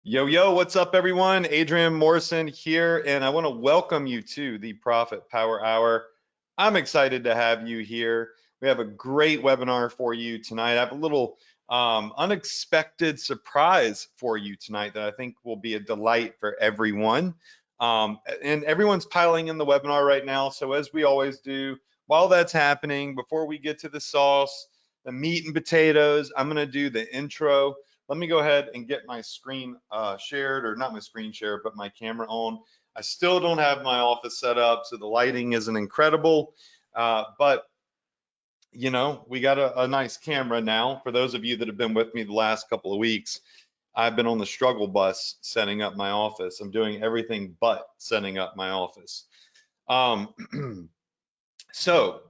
Yo, what's up, everyone? Adrian Morrison here, and I want to welcome you to the Profit Power Hour. I'm excited to have you here. We have a great webinar for you tonight. I have a little unexpected surprise for you tonight that I think will be a delight for everyone. And everyone's piling in the webinar right now, so as we always do, while that's happening, before we get to the sauce, the meat and potatoes, I'm going to do the intro. Let me go ahead and get my screen shared, or not my screen share, but my camera on. I still don't have my office set up, so the lighting isn't incredible, but you know, we got a nice camera now. For those of you that have been with me the last couple of weeks, I've been on the struggle bus setting up my office. I'm doing everything but setting up my office. So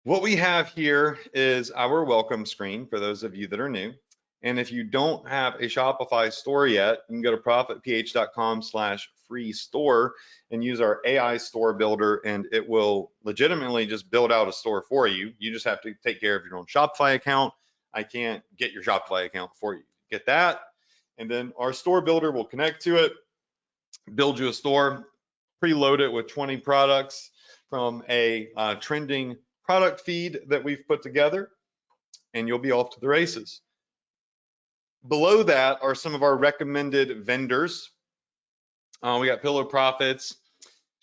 what we have here is our welcome screen for those of you that are new. And if you don't have a Shopify store yet, you can go to profitph.com/free store and use our AI store builder, and it will legitimately just build out a store for you. You just have to take care of your own Shopify account. I can't get your Shopify account for you. Get that, and then our store builder will connect to it, build you a store, preload it with 20 products from a trending product feed that we've put together, and you'll be off to the races. Below that are some of our recommended vendors. We got Pillow Profits,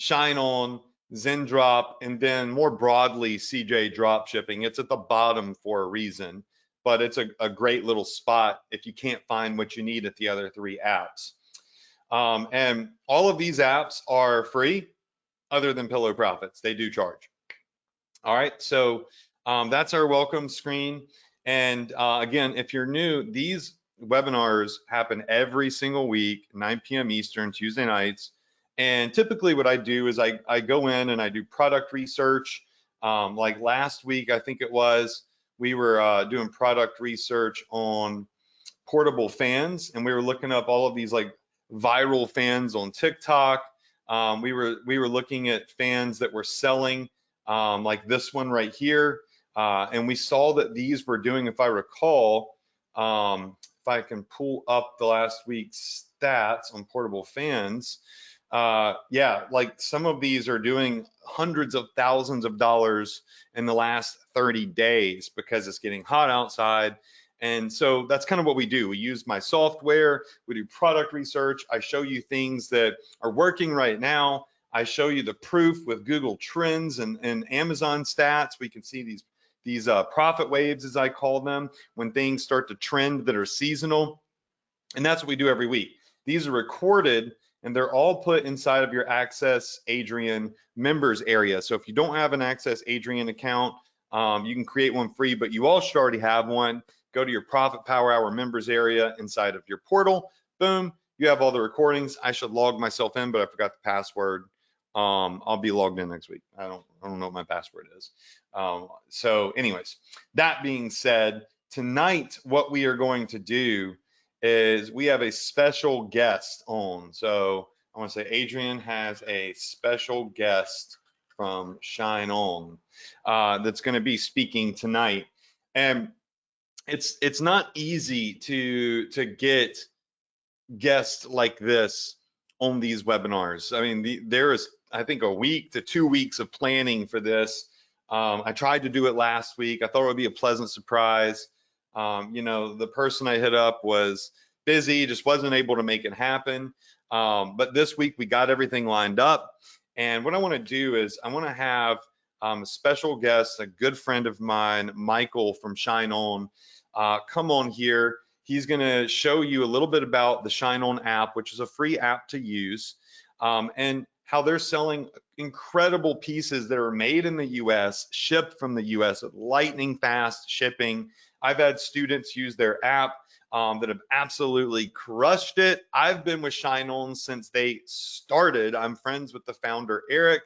ShineOn, Zendrop, and then more broadly, CJ Dropshipping. It's at the bottom for a reason, but it's a great little spot if you can't find what you need at the other three apps. And all of these apps are free, other than Pillow Profits. They do charge. All right, so that's our welcome screen. And again, if you're new, these webinars happen every single week, 9 p.m. Eastern, Tuesday nights. And typically what I do is I go in and I do product research. Like last week, I think it was, we were doing product research on portable fans, and we were looking up all of these like viral fans on TikTok. We were looking at fans that were selling, like this one right here, and we saw that these were doing, if I recall, if I can pull up the last week's stats on portable fans, yeah, like some of these are doing hundreds of thousands of dollars in the last 30 days because it's getting hot outside. And so that's kind of what we do. We use my software, we do product research. I show you things that are working right now. I show you the proof with Google Trends and Amazon stats. We can see these profit waves, as I call them, when things start to trend that are seasonal. And that's what we do every week. These are recorded and they're all put inside of your Access Adrian members area. So if you don't have an Access Adrian account, you can create one free, but you all should already have one. Go to your Profit Power Hour members area inside of your portal. Boom, you have all the recordings. I should log myself in, but I forgot the password. I'll be logged in next week. I don't know what my password is. So anyways, that being said, tonight what we are going to do is we have a special guest on. So I want to say Adrian has a special guest from ShineOn that's going to be speaking tonight. And it's not easy to get guests like this on these webinars. I mean, there is, I think, a week to 2 weeks of planning for this. I tried to do it last week. I thought it would be a pleasant surprise. You know, the person I hit up was busy, just wasn't able to make it happen. But this week we got everything lined up. And what I want to do is I want to have a special guest, a good friend of mine, Michael from ShineOn, come on here. He's going to show you a little bit about the ShineOn app, which is a free app to use, and how they're selling incredible pieces that are made in the US, shipped from the US with lightning fast shipping. I've had students use their app that have absolutely crushed it. I've been with ShineOn since they started. I'm friends with the founder, Eric,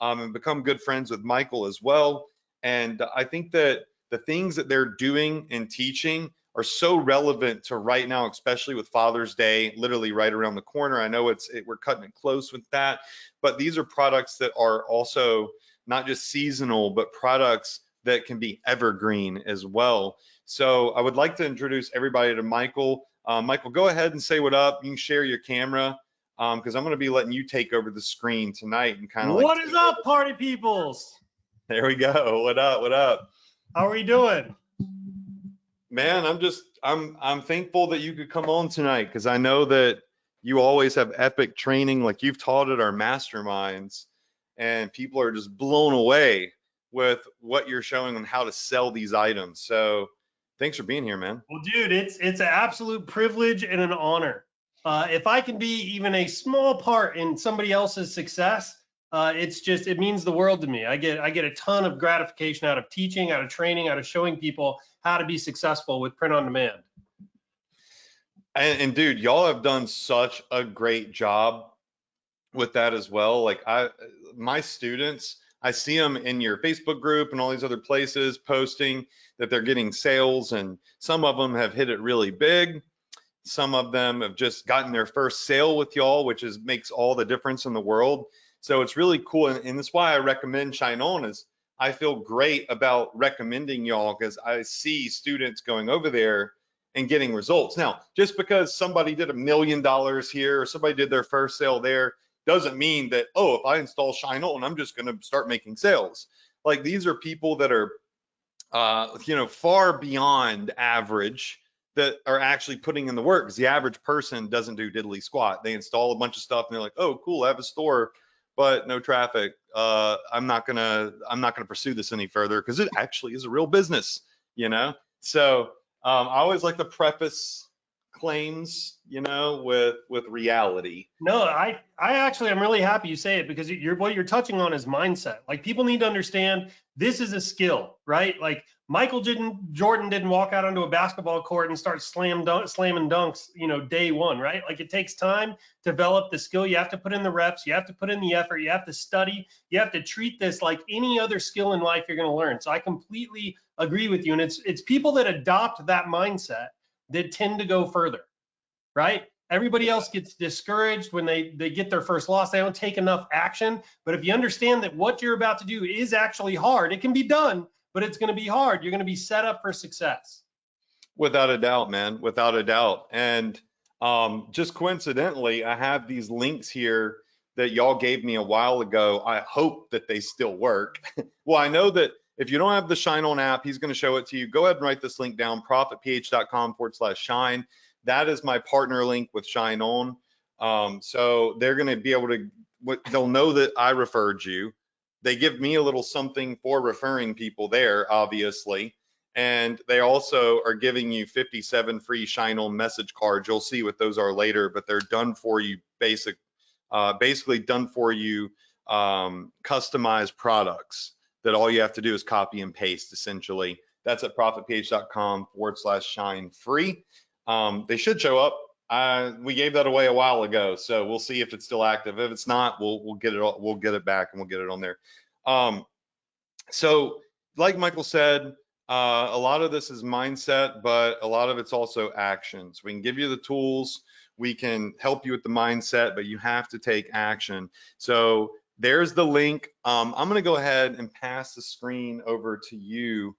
and become good friends with Michael as well. And I think that the things that they're doing and teaching are so relevant to right now, especially with Father's Day, literally right around the corner. I know we're cutting it close with that, but these are products that are also not just seasonal, but products that can be evergreen as well. So I would like to introduce everybody to Michael. Michael, go ahead and say what up. You can share your camera because I'm going to be letting you take over the screen tonight and kind of like. What is up, party peoples? There we go. What up? What up? How are we doing? Man, I'm thankful that you could come on tonight because I know that you always have epic training like you've taught at our masterminds, and people are just blown away with what you're showing on how to sell these items. So thanks for being here, man. Well, dude, it's an absolute privilege and an honor. If I can be even a small part in somebody else's success, it means the world to me. I get a ton of gratification out of teaching, out of training, out of showing people how to be successful with print on demand. And dude, y'all have done such a great job with that as well. Like my students, I see them in your Facebook group and all these other places posting that they're getting sales, and some of them have hit it really big. Some of them have just gotten their first sale with y'all, which makes all the difference in the world. So it's really cool, and that's why I recommend ShineOn. Is I feel great about recommending y'all because I see students going over there and getting results. Now, just because somebody did $1 million here or somebody did their first sale there doesn't mean that, oh, if I install ShineOn, I'm just going to start making sales. Like, these are people that are far beyond average, that are actually putting in the work, because the average person doesn't do diddly squat. They install a bunch of stuff and they're like, oh, cool, I have a store, but no traffic. I'm not gonna pursue this any further because it actually is a real business, So I always like to preface claims, with reality. No, I actually am really happy you say it, because what you're touching on is mindset. Like, people need to understand this is a skill, right? Like, Michael Jordan didn't walk out onto a basketball court and start slamming dunks, day one, right? Like, it takes time to develop the skill. You have to put in the reps, you have to put in the effort, you have to study, you have to treat this like any other skill in life you're going to learn. So I completely agree with you. And it's people that adopt that mindset that tend to go further, right? Everybody else gets discouraged when they get their first loss. They don't take enough action. But if you understand that what you're about to do is actually hard, it can be done, but it's going to be hard. You're going to be set up for success. Without a doubt, man, without a doubt. And just coincidentally, I have these links here that y'all gave me a while ago. I hope that they still work. Well, I know that if you don't have the ShineOn app, he's going to show it to you. Go ahead and write this link down, profitph.com/shine. That is my partner link with ShineOn. So they're going to be able to, they'll know that I referred you. They give me a little something for referring people there, obviously. And they also are giving you 57 free ShineOn message cards. You'll see what those are later, but they're done for you, basically done for you, customized products that all you have to do is copy and paste, essentially. That's at profitpage.com/shine free. They should show up. We gave that away a while ago, so we'll see if it's still active. If it's not, we'll get it back and we'll get it on there. So like Michael said, a lot of this is mindset, but a lot of it's also actions. We can give you the tools, we can help you with the mindset, but you have to take action. So there's the link. I'm going to go ahead and pass the screen over to you,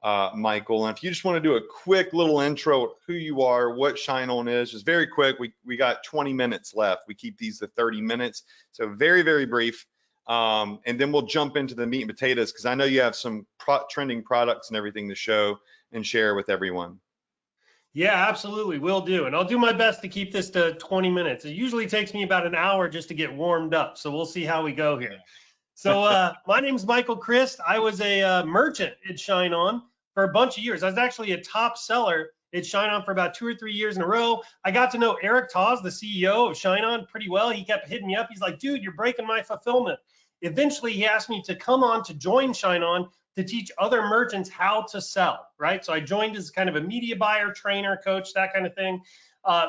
Michael. And if you just want to do a quick little intro of who you are, what ShineOn is, just very quick. We got 20 minutes left. We keep these to 30 minutes. So very, very brief. And then we'll jump into the meat and potatoes, because I know you have some trending products and everything to show and share with everyone. Yeah, absolutely, will do. And I'll do my best to keep this to 20 minutes. It usually takes me about an hour just to get warmed up. So we'll see how we go here. So my name's Michael Christ. I was a merchant at ShineOn for a bunch of years. I was actually a top seller at ShineOn for about 2 or 3 years in a row. I got to know Eric Taz, the CEO of ShineOn, pretty well. He kept hitting me up. He's like, dude, you're breaking my fulfillment. Eventually, he asked me to come on to join ShineOn to teach other merchants how to sell, right? So I joined as kind of a media buyer, trainer, coach, that kind of thing.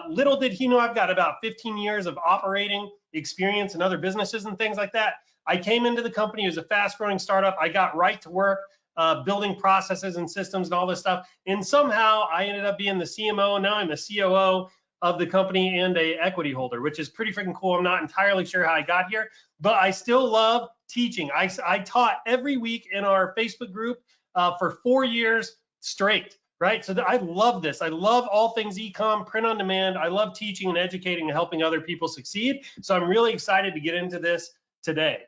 Little did he know I've got about 15 years of operating experience in other businesses and things like that. I came into the company, it was a fast growing startup. I got right to work building processes and systems and all this stuff. And somehow I ended up being the CMO. Now I'm the COO of the company and a equity holder, which is pretty freaking cool. I'm not entirely sure how I got here, but I still love teaching. I taught every week in our Facebook group for 4 years straight. right? So I love this. I love all things e-com, print on demand. I love teaching and educating and helping other people succeed. So I'm really excited to get into this today.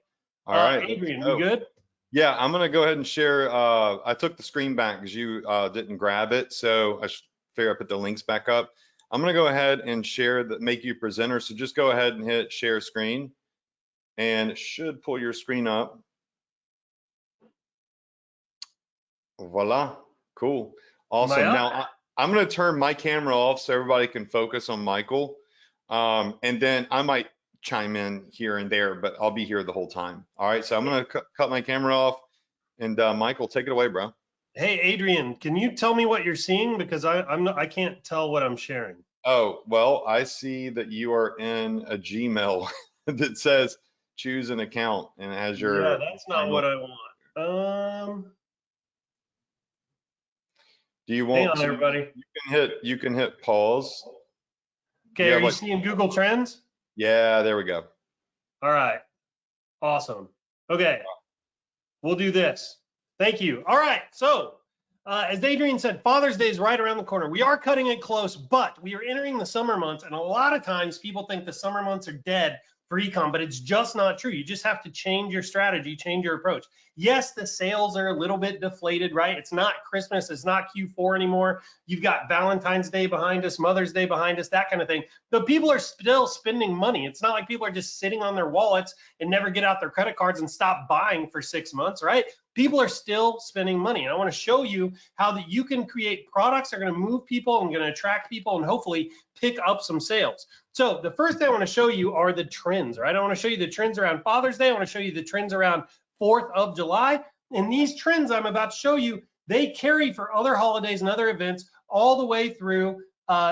All right. Adrian, we good? Yeah, I'm gonna go ahead and share. I took the screen back because you didn't grab it, so I should figure I put the links back up. I'm gonna go ahead and share the make you presenter. So just go ahead and hit share screen, and it should pull your screen up. Voila, cool, awesome. Now I'm gonna turn my camera off so everybody can focus on Michael, and then I might chime in here and there, but I'll be here the whole time. All right, so I'm gonna cut my camera off, and Michael, take it away, bro. Hey, Adrian, can you tell me what you're seeing? Because I can't tell what I'm sharing. Oh, well, I see that you are in a Gmail that says choose an account and it has your. Yeah, that's not what I want. Do you want? Hang on, everybody. You can hit pause. Okay, are you seeing Google Trends? Yeah, there we go. All right, awesome. Okay, we'll do this. Thank you. All right, so as Adrian said, Father's Day is right around the corner. We are cutting it close, but we are entering the summer months, and a lot of times people think the summer months are dead for ecom, but it's just not true. You just have to change your strategy, change your approach. Yes, the sales are a little bit deflated, right? It's not Christmas, it's not Q4 anymore. You've got Valentine's Day behind us, Mother's Day behind us, that kind of thing. But people are still spending money. It's not like people are just sitting on their wallets and never get out their credit cards and stop buying for 6 months, right? People are still spending money. And I want to show you how that you can create products that are going to move people and going to attract people and hopefully pick up some sales. So the first thing I want to show you are the trends, right? I want to show you the trends around Father's Day. I want to show you the trends around 4th of July. And these trends I'm about to show you, they carry for other holidays and other events all the way through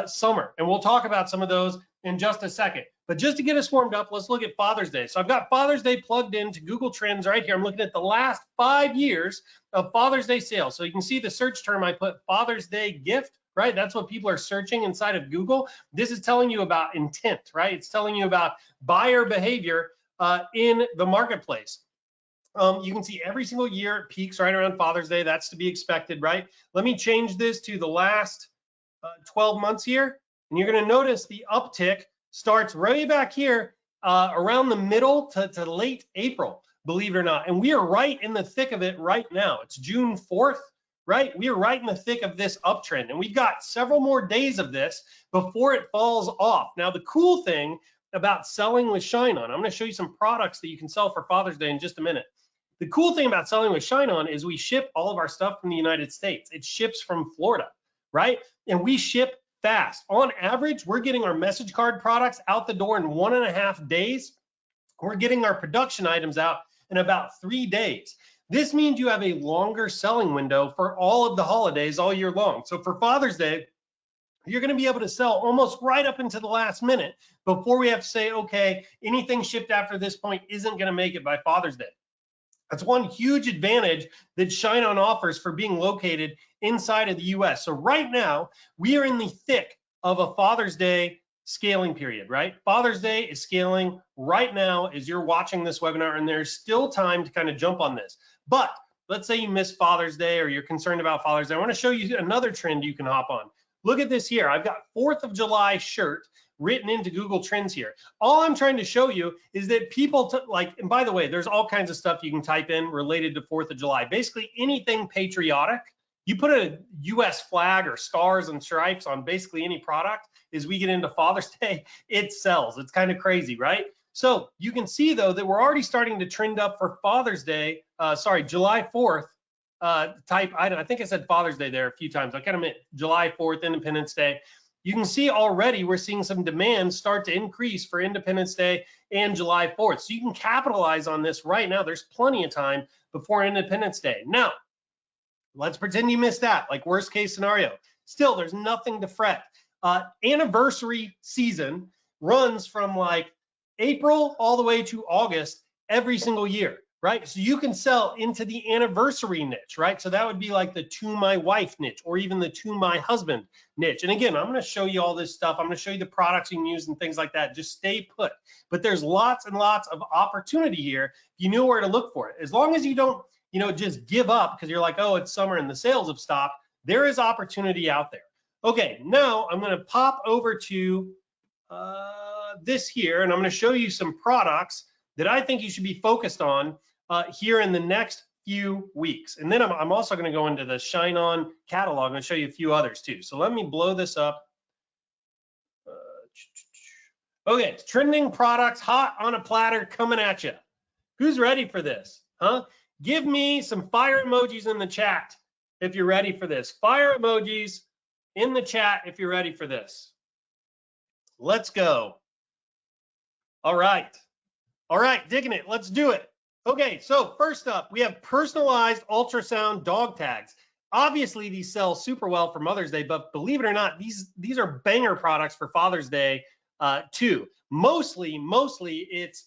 summer. And we'll talk about some of those in just a second. But just to get us warmed up, let's look at Father's Day. So I've got Father's Day plugged into Google Trends right here. I'm looking at the last 5 years of Father's Day sales. So you can see the search term I put, Father's Day gift, right? That's what people are searching inside of Google. This is telling you about intent, right? It's telling you about buyer behavior in the marketplace. You can see every single year it peaks right around Father's Day. That's to be expected, right? Let me change this to the last 12 months here. And you're going to notice the uptick starts way back here around the middle to late April, believe it or not. And we are right in the thick of it right now. It's June 4th, right? We are right in the thick of this uptrend. And we've got several more days of this before it falls off. Now, the cool thing about selling with ShineOn, I'm going to show you some products that you can sell for Father's Day in just a minute. The cool thing about selling with ShineOn is we ship all of our stuff from the United States. It ships from Florida, right? And we ship fast. On average, we're getting our message card products out the door in 1.5 days. We're getting our production items out in about 3 days. This means you have a longer selling window for all of the holidays all year long. So for Father's Day, you're going to be able to sell almost right up into the last minute before we have to say, okay, anything shipped after this point isn't going to make it by Father's Day. That's one huge advantage that ShineOn offers for being located inside of the US. So right now, we are in the thick of a Father's Day scaling period, right? Father's Day is scaling right now as you're watching this webinar, and there's still time to kind of jump on this. But let's say you missed Father's Day or you're concerned about Father's Day. I want to show you another trend you can hop on. Look at this here. I've got 4th of July shirt written into Google Trends here. All I'm trying to show you is that people and by the way, there's all kinds of stuff you can type in related to 4th of July. Basically anything patriotic. You put a US flag or stars and stripes on basically any product, as we get into Father's Day, it sells. It's kind of crazy, right? So you can see though that we're already starting to trend up for Father's Day, July 4th type item. I think I said Father's Day there a few times. I kind of meant July 4th, Independence Day. You can see already we're seeing some demand start to increase for Independence Day and July 4th. So you can capitalize on this right now. There's plenty of time before Independence Day. Now, let's pretend you missed that, like worst case scenario. Still, there's nothing to fret. Anniversary season runs from like April all the way to August every single year, right? So you can sell into the anniversary niche, right? So that would be like the to my wife niche or even the to my husband niche. And again, I'm going to show you all this stuff. I'm going to show you the products you can use and things like that. Just stay put. But there's lots and lots of opportunity here if you know where to look for it. As long as you don't, just give up because you're like, oh, it's summer and the sales have stopped. there is opportunity out there. Okay, now I'm going to pop over to this here, and I'm going to show you some products that I think you should be focused on here in the next few weeks. And then I'm also going to go into the ShineOn catalog and show you a few others too. So let me blow this up. Okay, trending products, hot on a platter, coming at you. Who's ready for this? Huh? Give me some fire emojis in the chat if you're ready for this. Fire emojis in the chat if you're ready for this. Let's go. All right. All right, digging it. Let's do it. Okay, so first up, we have personalized ultrasound dog tags. Obviously, these sell super well for Mother's Day, but believe it or not, these are banger products for Father's Day too. Mostly it's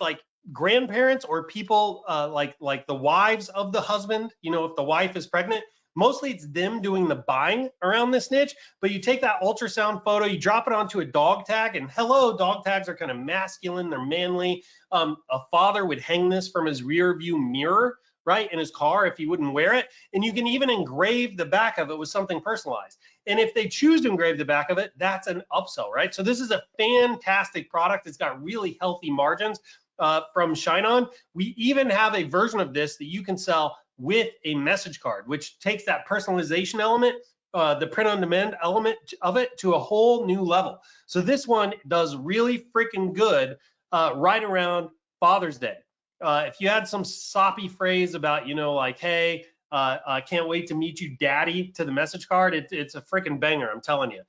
like grandparents or people like the wives of the husband. You know, if the wife is pregnant, mostly it's them doing the buying around this niche. But you take that ultrasound photo, you drop it onto a dog tag, and hello, dog tags are kind of masculine, they're manly. A father would hang this from his rear view mirror, right, in his car if he wouldn't wear it. And you can even engrave the back of it with something personalized. And if they choose to engrave the back of it, that's an upsell, right? So this is a fantastic product. It's got really healthy margins from ShineOn. We even have a version of this that you can sell with a message card, which takes that personalization element, the print on demand element of it to a whole new level. So this one does really freaking good right around Father's Day. If you had some soppy phrase about, you know, like, hey, I can't wait to meet you, daddy, to the message card, it's a freaking banger, I'm telling you.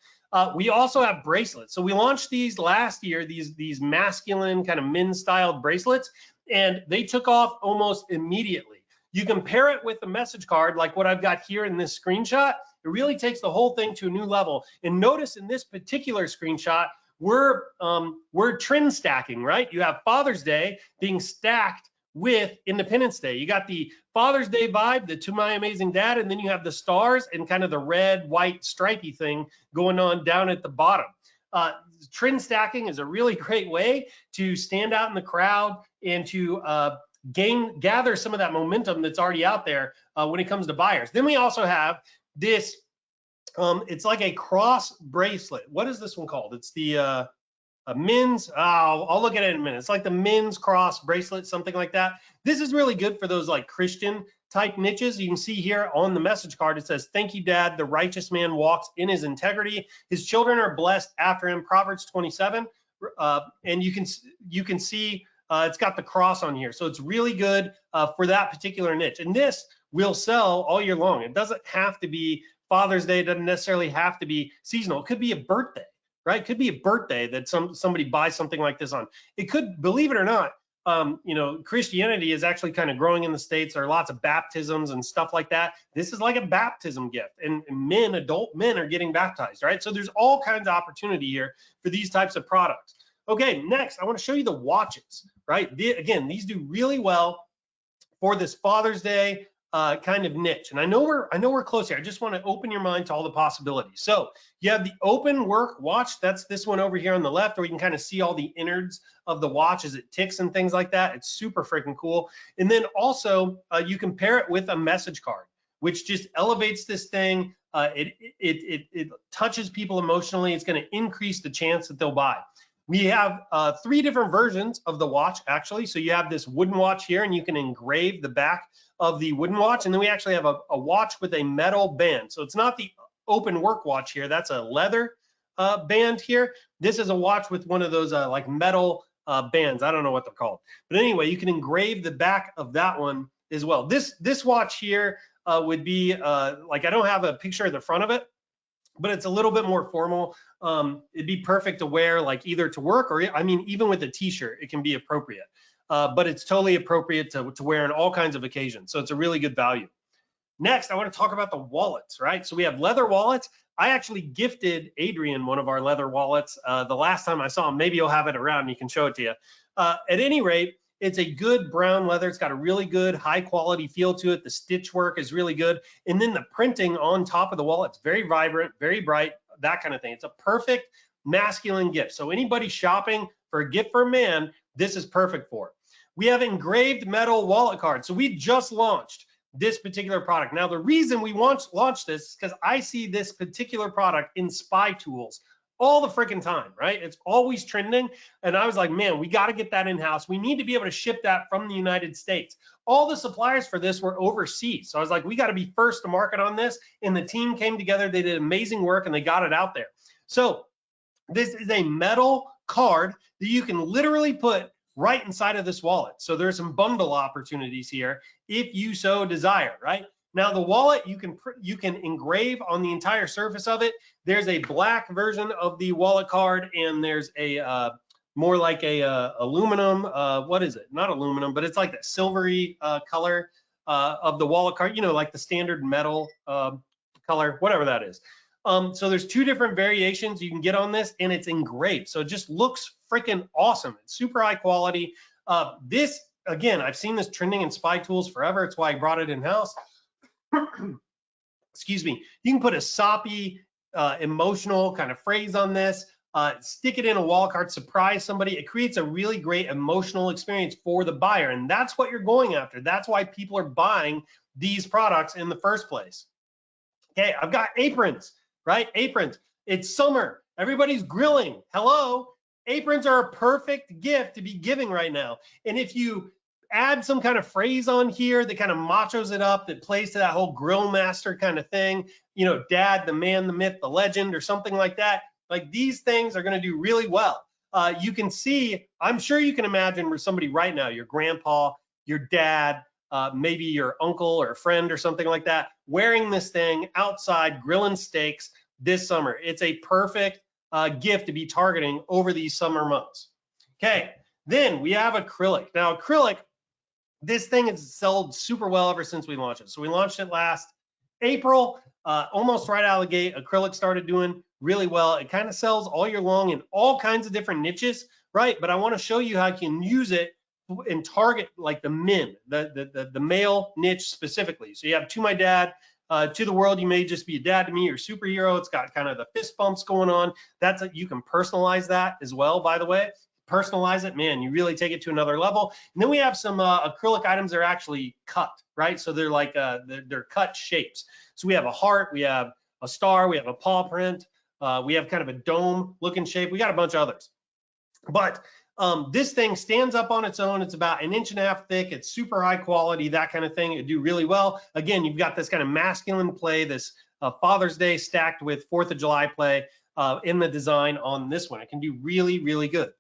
We also have bracelets. So we launched these last year, these masculine kind of men's-styled bracelets, and they took off almost immediately. You can pair it with a message card like what I've got here in this screenshot. It really takes the whole thing to a new level. And notice in this particular screenshot, we're trend stacking, right? You have Father's Day being stacked with Independence Day. You got the Father's Day vibe, the To My Amazing Dad, and then you have the stars and kind of the red, white, stripy thing going on down at the bottom. Trend stacking is a really great way to stand out in the crowd and to gather some of that momentum that's already out there when it comes to buyers. Then we also have this, it's like a cross bracelet. What is this one called? It's the men's, I'll look at it in a minute. It's like the men's cross bracelet, something like that. This is really good for those like Christian type niches. You can see here on the message card, it says, thank you, Dad. The righteous man walks in his integrity. His children are blessed after him, Proverbs 27. And you can see it's got the cross on here. So it's really good for that particular niche. And this will sell all year long. It doesn't have to be Father's Day. It doesn't necessarily have to be seasonal. It could be a birthday, right? It could be a birthday that somebody buys something like this on. It could, believe it or not, you know, Christianity is actually kind of growing in the States. There are lots of baptisms and stuff like that. This is like a baptism gift, and adult men are getting baptized, right? So there's all kinds of opportunity here for these types of products. Okay, next, I want to show you the watches, right? Again, these do really well for this Father's Day kind of niche. And I know we're close here. I just want to open your mind to all the possibilities. So you have the open work watch. That's this one over here on the left, where you can kind of see all the innards of the watch as it ticks and things like that. It's super freaking cool. And then also you can pair it with a message card, which just elevates this thing. It touches people emotionally. It's going to increase the chance that they'll buy. We have 3 different versions of the watch, actually. So you have this wooden watch here, and you can engrave the back of the wooden watch. And then we actually have a watch with a metal band. So it's not the open work watch here. That's a leather band here. This is a watch with one of those like metal bands. I don't know what they're called. But anyway, you can engrave the back of that one as well. This watch here would be like, I don't have a picture of the front of it, but it's a little bit more formal. It'd be perfect to wear like either to work or, I mean, even with a t-shirt, it can be appropriate. But it's totally appropriate to wear in all kinds of occasions. So it's a really good value. Next, I want to talk about the wallets, right? So we have leather wallets. I actually gifted Adrian one of our leather wallets the last time I saw him. Maybe you'll have it around and he can show it to you. At any rate, it's a good brown leather. It's got a really good high quality feel to it. The stitch work is really good. And then the printing on top of the wallet's very vibrant, very bright, that kind of thing. It's a perfect masculine gift. So anybody shopping for a gift for a man, this is perfect for. We have engraved metal wallet cards. So we just launched this particular product. Now, the reason we launched this is because I see this particular product in spy tools all the freaking time, right? It's always trending. And I was like, man, we got to get that in-house. We need to be able to ship that from the United States. All the suppliers for this were overseas. So I was like, we got to be first to market on this. And the team came together. They did amazing work and they got it out there. So this is a metal card that you can literally put right inside of this wallet. So there's some bundle opportunities here if you so desire, right? Now the wallet, you can engrave on the entire surface of it. There's a black version of the wallet card, and there's a more like a aluminum, what is it? Not aluminum, but it's like that silvery color of the wallet card, you know, like the standard metal color, whatever that is. So there's two different variations you can get on this, and it's engraved. So it just looks freaking awesome. It's super high quality. This, again, I've seen this trending in spy tools forever. It's why I brought it in-house. Excuse me. You can put a soppy, emotional kind of phrase on this, stick it in a wallet card, surprise somebody. It creates a really great emotional experience for the buyer, and that's what you're going after. That's why people are buying these products in the first place. Okay, I've got aprons, right? Aprons. It's summer. Everybody's grilling. Hello. Aprons are a perfect gift to be giving right now. And if you add some kind of phrase on here that kind of machos it up, that plays to that whole grill master kind of thing, you know, dad, the man, the myth, the legend, or something like that, like these things are going to do really well. You can see, I'm sure you can imagine where somebody right now, your grandpa, your dad, maybe your uncle or a friend or something like that, wearing this thing outside grilling steaks this summer. It's a perfect gift to be targeting over these summer months. Okay, then we have acrylic. Now acrylic, this thing has sold super well ever since we launched it. So we launched it last April, almost right out of the gate. Acrylic started doing really well. It kind of sells all year long in all kinds of different niches, right? But I want to show you how you can use it and target like the men, the male niche specifically. So you have To My Dad, To the World, You May Just Be a Dad to Me, or Superhero. It's got kind of the fist bumps going on. That's you can personalize that as well, by the way. Personalize it, man, you really take it to another level. And then we have some acrylic items that are actually cut, right? So they're like they're cut shapes. So we have a heart, we have a star, we have a paw print, we have kind of a dome looking shape. We got a bunch of others. But this thing stands up on its own. It's about 1.5 inches thick. It's super high quality, that kind of thing. It do really well. Again, you've got this kind of masculine play, this Father's Day stacked with 4th of July play in the design on this one. It can do really, really good.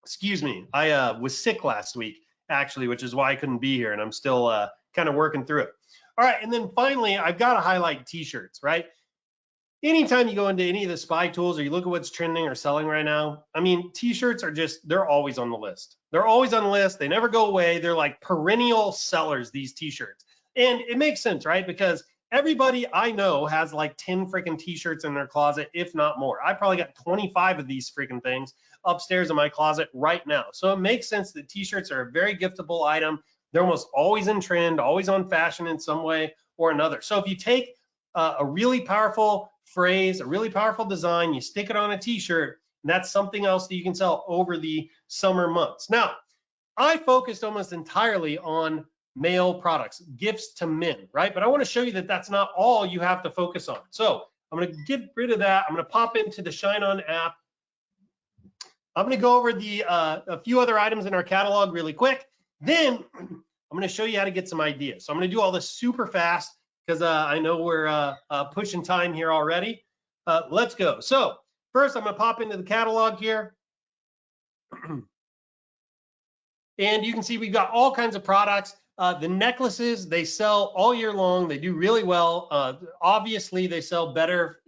Excuse me, I was sick last week, actually, which is why I couldn't be here, and I'm still kind of working through it. All right, and then finally, I've got to highlight t-shirts, right? Anytime you go into any of the spy tools or you look at what's trending or selling right now, I mean, t-shirts are just, they're always on the list. They're always on the list. They never go away. They're like perennial sellers, these t-shirts. And it makes sense, right? Because everybody I know has like 10 freaking t-shirts in their closet, if not more. I probably got 25 of these freaking things upstairs in my closet right now. So it makes sense that t-shirts are a very giftable item. They're almost always in trend, always on fashion in some way or another. So if you take a really powerful phrase, a really powerful design, you stick it on a t-shirt, and that's something else that you can sell over the summer months. Now, I focused almost entirely on male products, gifts to men, right? But I want to show you that that's not all you have to focus on. So I'm going to get rid of that. I'm going to pop into the ShineOn app. I'm going to go over a few other items in our catalog really quick. Then I'm going to show you how to get some ideas. So I'm going to do all this super fast because I know we're pushing time here already. Let's go. So first, I'm going to pop into the catalog here. And you can see we've got all kinds of products. The necklaces, they sell all year long. They do really well. Obviously, they sell better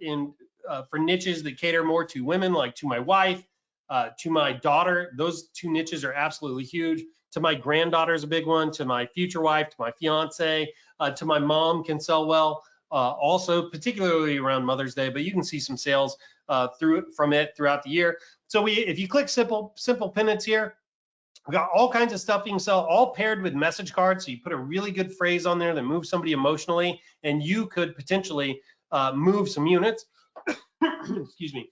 for niches that cater more to women, like To My Wife, To My Daughter. Those two niches are absolutely huge. To My Granddaughter is a big one. To My Future Wife, to my fiance, To My Mom can sell well. Also, particularly around Mother's Day, but you can see some sales from it throughout the year. So if you click simple pendants here, we got all kinds of stuff you can sell, all paired with message cards. So you put a really good phrase on there that moves somebody emotionally, and you could potentially move some units. Excuse me.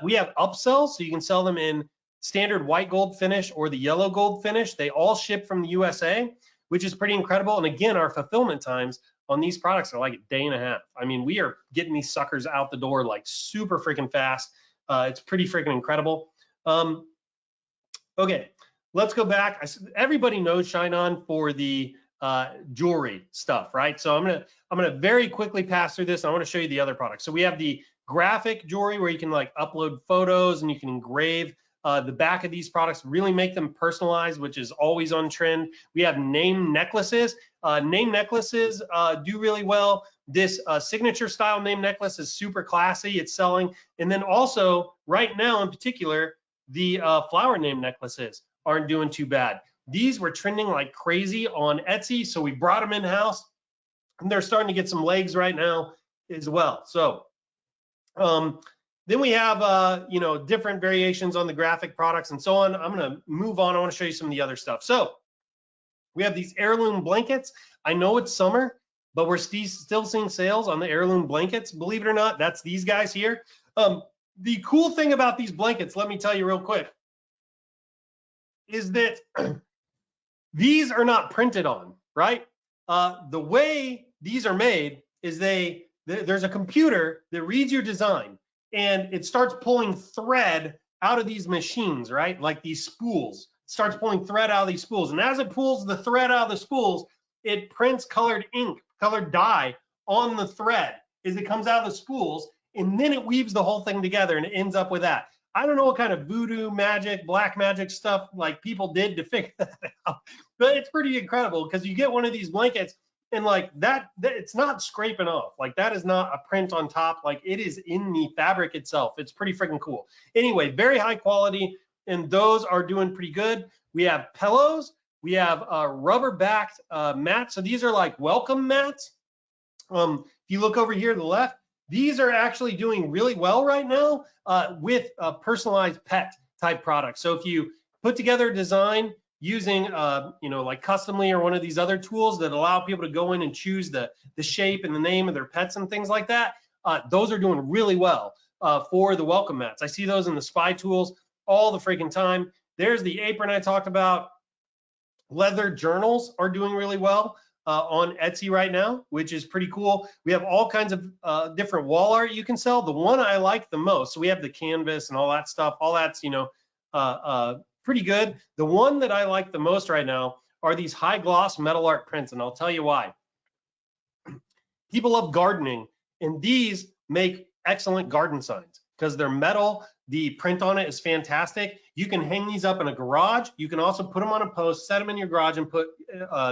We have upsells, so you can sell them in standard white gold finish or the yellow gold finish. They all ship from the USA. which is pretty incredible. And again, our fulfillment times on these products are like a day and a half. I mean, we are getting these suckers out the door like super freaking fast. It's pretty freaking incredible. Okay, let's go back. Everybody knows ShineOn for the jewelry stuff, right? So I'm gonna very quickly pass through this. I want to show you the other products. So we have the graphic jewelry where you can like upload photos and you can engrave the back of these products, really make them personalized, which is always on trend. We have name necklaces. Name necklaces do really well. This signature style name necklace is super classy. It's selling. And then also right now in particular, the flower name necklaces aren't doing too bad. These were trending like crazy on Etsy, so we brought them in-house, and they're starting to get some legs right now as well. So then we have you know, different variations on the graphic products and so on. I'm gonna move on. I want to show you some of the other stuff. So we have these heirloom blankets. I know it's summer, but we're still seeing sales on the heirloom blankets. Believe it or not, that's these guys here. The cool thing about these blankets, let me tell you real quick, is that these are not printed on, right? The way these are made is there's a computer that reads your design and it starts pulling thread out of these machines, right? Like these spools. It starts pulling thread out of these spools. And as it pulls the thread out of the spools, it prints colored ink, colored dye on the thread as it comes out of the spools. And then it weaves the whole thing together and it ends up with that. I don't know what kind of voodoo magic, black magic stuff like people did to figure that out, but it's pretty incredible because you get one of these blankets and like that it's not scraping off. Like that is not a print on top. Like it is in the fabric itself. It's pretty freaking cool. Anyway, very high quality, and those are doing pretty good. We have pillows. We have rubber backed mats. So these are like welcome mats. If you look over here to the left, these are actually doing really well right now with personalized pet type products. So if you put together a design using, you know, like Customly or one of these other tools that allow people to go in and choose the shape and the name of their pets and things like that, those are doing really well for the welcome mats. I see those in the spy tools all the freaking time. There's the apron I talked about. Leather journals are doing really well on Etsy right now, which is pretty cool. We have all kinds of different wall art you can sell. The one I like the most, so we have the canvas and all that stuff, all that's, you know, pretty good. The one that I like the most right now are these high gloss metal art prints, and I'll tell you why. People love gardening, and these make excellent garden signs because they're metal. The print on it is fantastic. You can hang these up in a garage. You can also put them on a post, set them in your garage and put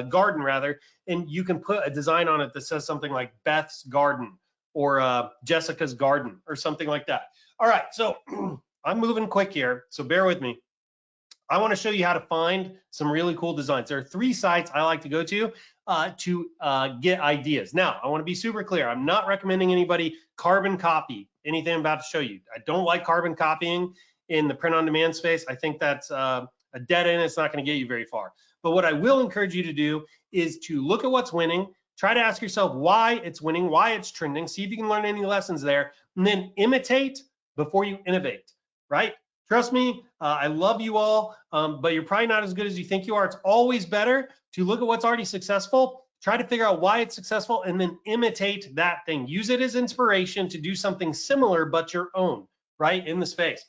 garden rather, and you can put a design on it that says something like Beth's Garden or Jessica's Garden or something like that. All right, so I'm moving quick here, so bear with me. I want to show you how to find some really cool designs. There are 3 sites I like to go to get ideas. Now, I want to be super clear. I'm not recommending anybody carbon copy anything I'm about to show you. I don't like carbon copying in the print on demand space. I think that's a dead end. It's not going to get you very far. But what I will encourage you to do is to look at what's winning, try to ask yourself why it's winning, why it's trending, see if you can learn any lessons there, and then imitate before you innovate, right? Trust me, I love you all, but you're probably not as good as you think you are. It's always better to look at what's already successful, try to figure out why it's successful, and then imitate that thing. Use it as inspiration to do something similar, but your own, right, in the space.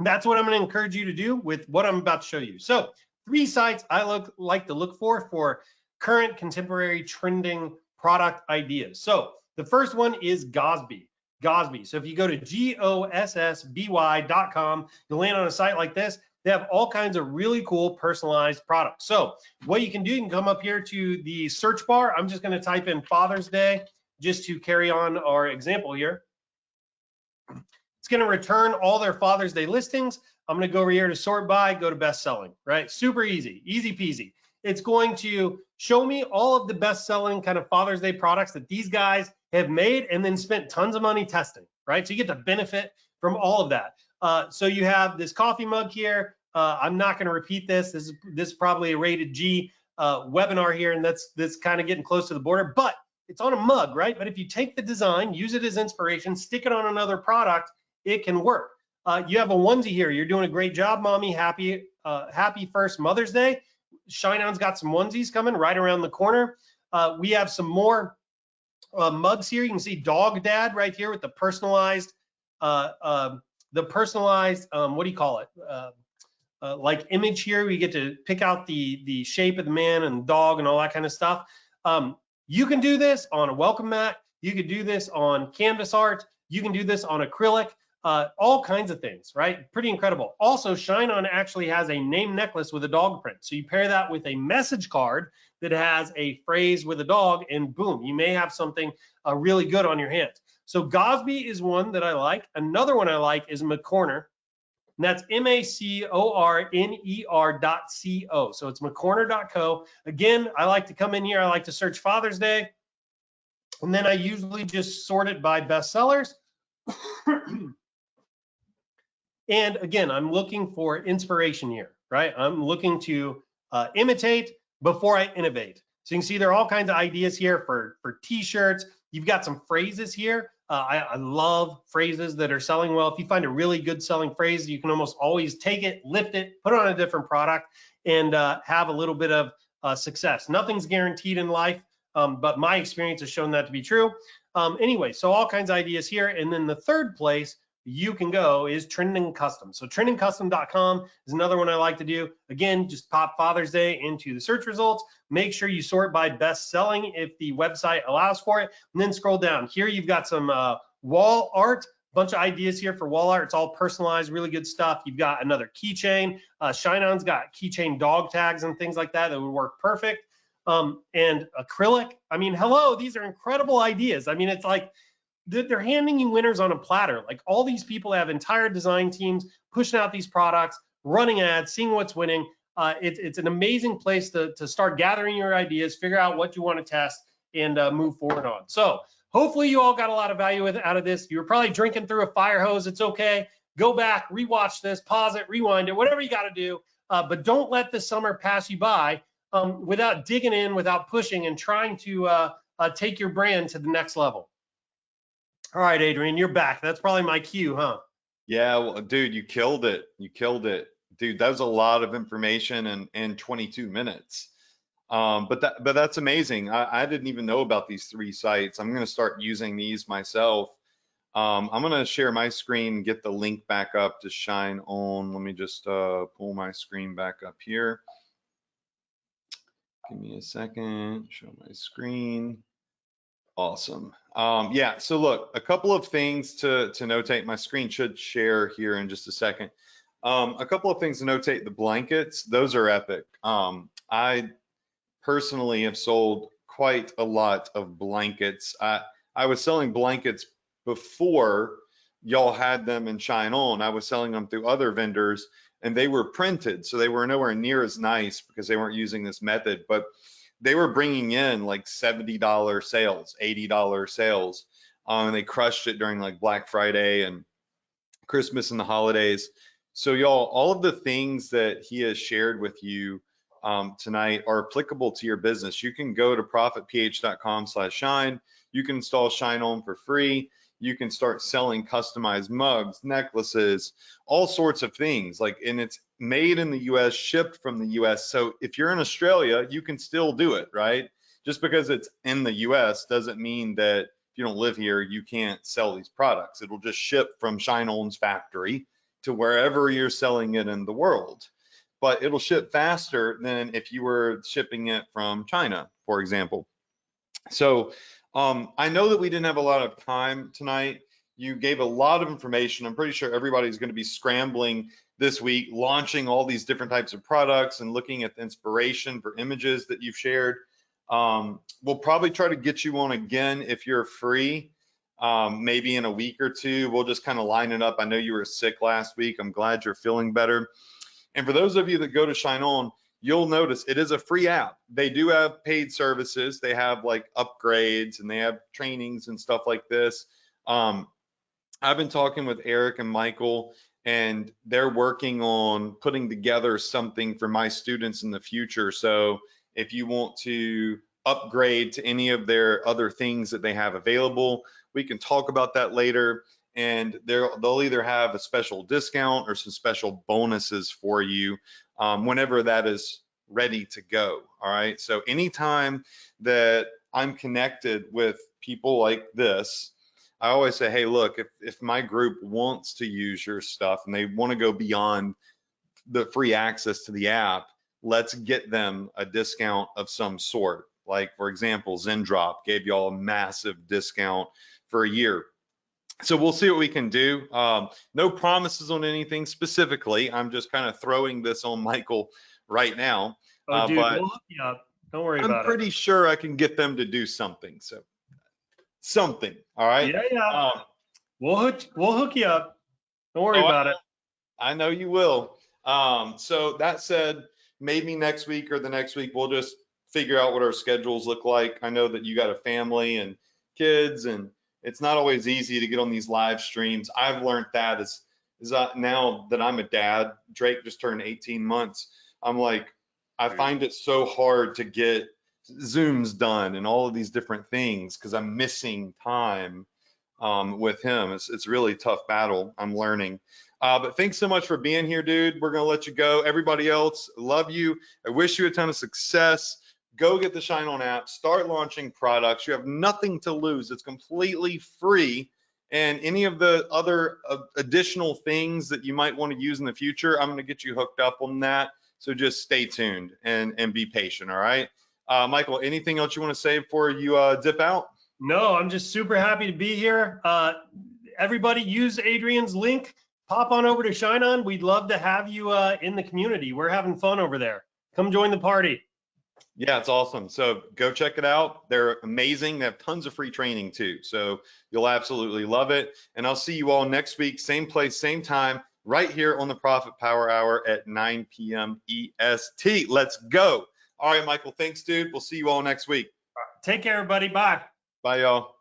That's what I'm going to encourage you to do with what I'm about to show you. So 3 sites I like to look for current, contemporary, trending product ideas. So the first one is Gosby. So if you go to gossby.com, you'll land on a site like this. They have all kinds of really cool personalized products. So what you can do, you can come up here to the search bar. I'm just going to type in Father's Day just to carry on our example here. It's going to return all their Father's Day listings. I'm going to go over here to sort by, go to best selling, right? Super easy, easy peasy. It's going to show me all of the best selling kind of Father's Day products that these guys have made and then spent tons of money testing, right? So you get to benefit from all of that. So you have this coffee mug here. I'm not going to repeat this. This is probably a rated G webinar here, and that's kind of getting close to the border, but it's on a mug, right? But if you take the design, use it as inspiration, stick it on another product, it can work. You have a onesie here. You're doing a great job, mommy. Happy first Mother's Day. ShineOn's got some onesies coming right around the corner. We have some more mugs here. You can see Dog Dad right here with the personalized, what do you call it? Like image here. We get to pick out the shape of the man and the dog and all that kind of stuff. You can do this on a welcome mat. You could do this on canvas art. You can do this on acrylic, all kinds of things, right? Pretty incredible. Also, ShineOn actually has a name necklace with a dog print. So you pair that with a message card that has a phrase with a dog, and boom, you may have something really good on your hands. So Gosby is one that I like. Another one I like is McCorner. And that's MACORNER.co. So it's McCorner.co. Again, I like to come in here. I like to search Father's Day. And then I usually just sort it by bestsellers. And again, I'm looking for inspiration here, right? I'm looking to imitate before I innovate. So you can see there are all kinds of ideas here for t-shirts. You've got some phrases here. I love phrases that are selling well. If you find a really good selling phrase, you can almost always take it, lift it, put it on a different product, and have a little bit of success. Nothing's guaranteed in life, but my experience has shown that to be true. Anyway, so all kinds of ideas here. And then the third place you can go is Trending Custom. So trendingcustom.com is another one I like to do. Again, just pop Father's Day into the search results. Make sure you sort by best selling if the website allows for it. And then scroll down. Here you've got some wall art, bunch of ideas here for wall art. It's all personalized, really good stuff. You've got another keychain. ShineOn's got keychain dog tags and things like that that would work perfect. And acrylic. I mean, hello, these are incredible ideas. I mean, it's like, they're handing you winners on a platter. Like all these people have entire design teams pushing out these products, running ads, seeing what's winning. It's an amazing place to start gathering your ideas, figure out what you want to test, and move forward on. So hopefully you all got a lot of value out of this. You were probably drinking through a fire hose. It's okay. Go back, rewatch this, pause it, rewind it, whatever you got to do. But don't let this summer pass you by without digging in, without pushing and trying to take your brand to the next level. All right, Adrian, you're back. That's probably my cue, huh? Yeah, well, dude, you killed it. You killed it. Dude, that was a lot of information in 22 minutes. But that's amazing. I didn't even know about these 3 sites. I'm going to start using these myself. I'm going to share my screen, get the link back up to ShineOn. Let me just pull my screen back up here. Give me a second. Show my screen. Awesome. Yeah, so look, a couple of things to notate. My screen should share here in just a second. A couple of things to notate. The blankets, those are epic. I personally have sold quite a lot of blankets. I was selling blankets before y'all had them in ShineOn. I was selling them through other vendors, and they were printed, so they were nowhere near as nice because they weren't using this method. But they were bringing in like $70 sales, $80 sales, and they crushed it during like Black Friday and Christmas and the holidays. So y'all, all of the things that he has shared with you tonight are applicable to your business. You can go to profitph.com/shine. You can install ShineOn for free. You can start selling customized mugs, necklaces, all sorts of things. And it's made in the US, shipped from the US. So if you're in Australia, you can still do it, right? Just because it's in the US doesn't mean that if you don't live here, you can't sell these products. It'll just ship from ShineOn's factory to wherever you're selling it in the world. But it'll ship faster than if you were shipping it from China, for example. So I know that we didn't have a lot of time tonight. You gave a lot of information. I'm pretty sure everybody's going to be scrambling this week, launching all these different types of products and looking at the inspiration for images that you've shared. We'll probably try to get you on again if you're free, maybe in a week or two. We'll just kind of line it up. I know you were sick last week. I'm glad you're feeling better. And for those of you that go to ShineOn, you'll notice it is a free app. They do have paid services. They have like upgrades and they have trainings and stuff like this. I've been talking with Eric and Michael, and they're working on putting together something for my students in the future. So if you want to upgrade to any of their other things that they have available, we can talk about that later. And they'll either have a special discount or some special bonuses for you whenever that is ready to go. All right. So anytime that I'm connected with people like this, I always say, hey, look, if my group wants to use your stuff and they want to go beyond the free access to the app, let's get them a discount of some sort. Like, for example, Zendrop gave y'all a massive discount for a year. So we'll see what we can do. No promises on anything specifically. I'm just kind of throwing this on Michael right now. Oh, dude, But we'll hook you up. Don't worry I'm about it. pretty sure I can get them to do something. So something. All right. Yeah, yeah. We'll hook you up. Don't worry about it. I know you will. So that said, maybe next week or the next week, we'll just figure out what our schedules look like. I know that you got a family and kids, and it's not always easy to get on these live streams. I've learned that is now that I'm a dad. Drake just turned 18 months. I'm like, I find it so hard to get Zooms done and all of these different things because I'm missing time with him. It's really a tough battle. I'm learning. But thanks so much for being here, dude. We're going to let you go. Everybody else, love you. I wish you a ton of success. Go get the ShineOn app. Start launching products. You have nothing to lose. It's completely free. And any of the other additional things that you might want to use in the future, I'm going to get you hooked up on that. So just stay tuned and be patient, all right? Michael, anything else you want to say before you dip out? No, I'm just super happy to be here. Everybody use Adrian's link. Pop on over to ShineOn. We'd love to have you in the community. We're having fun over there. Come join the party. Yeah, it's awesome. So go check it out. They're amazing. They have tons of free training too. So you'll absolutely love it. And I'll see you all next week, same place, same time, right here on the Profit Power Hour at 9 p.m. EST. Let's go. All right, Michael, thanks, dude. We'll see you all next week. Take care, everybody. Bye. Bye, y'all.